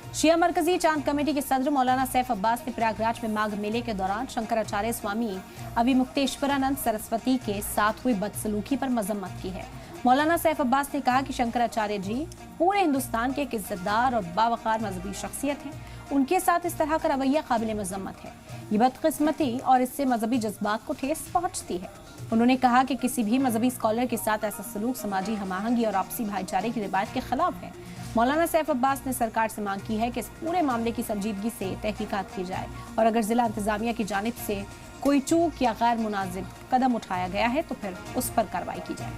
शिया मरकजी चांद कमेटी के सदर मौलाना सैफ अब्बास ने प्रयागराज में माघ मेले के दौरान शंकराचार्य स्वामी अभिमुक्तेश्वरानंद सरस्वती के साथ हुई बदसलूकी पर मजम्मत की है। मौलाना सैफ अब्बास ने कहा कि शंकराचार्य जी पूरे हिंदुस्तान के एक इज्जतदार और बावकार मजहबी शख्सियत हैं। उनके साथ इस तरह का रवैया काबिल मजम्मत है। ये बदकिस्मती और इससे मजहबी जज्बात को ठेस पहुंचती है। उन्होंने कहा कि किसी भी मजहबी स्कॉलर के साथ ऐसा सलूक समाजी हमआहंगी और आपसी भाईचारे की रिवायत के खिलाफ है। मौलाना सैफ अब्बास ने सरकार से मांग की है कि इस पूरे मामले की संजीदगी से तहकीकात की जाए और अगर जिला इंतजामिया की जानिब से कोई चूक या गैर मुनासिब कदम उठाया गया है तो फिर उस पर कार्रवाई की जाए।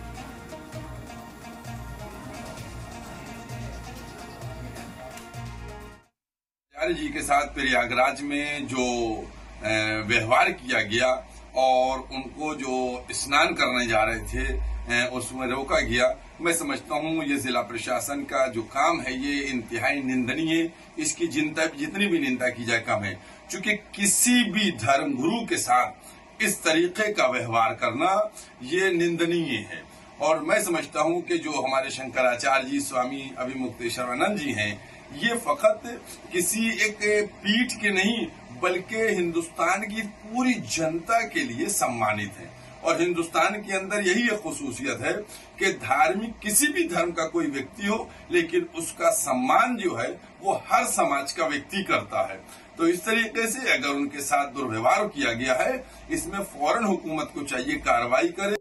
आचार्य जी के साथ प्रयागराज में जो व्यवहार किया गया और उनको जो स्नान करने जा रहे थे उसमें रोका गया, मैं समझता हूँ ये जिला प्रशासन का जो काम है ये इंतहाई निंदनीय है। इसकी जितनी भी निंदा की जाए कम है, क्योंकि किसी भी धर्म गुरु के साथ इस तरीके का व्यवहार करना ये निंदनीय है। और मैं समझता हूँ कि जो हमारे शंकराचार्य जी स्वामी अभिमुक्तेश्वरानंद जी हैं, ये फकत किसी एक पीठ के नहीं बल्कि हिंदुस्तान की पूरी जनता के लिए सम्मानित है। और हिंदुस्तान के अंदर यही एक खुसूसियत है कि धार्मिक किसी भी धर्म का कोई व्यक्ति हो, लेकिन उसका सम्मान जो है वो हर समाज का व्यक्ति करता है। तो इस तरीके से अगर उनके साथ दुर्व्यवहार किया गया है, इसमें फौरन हुकूमत को चाहिए कार्रवाई करे।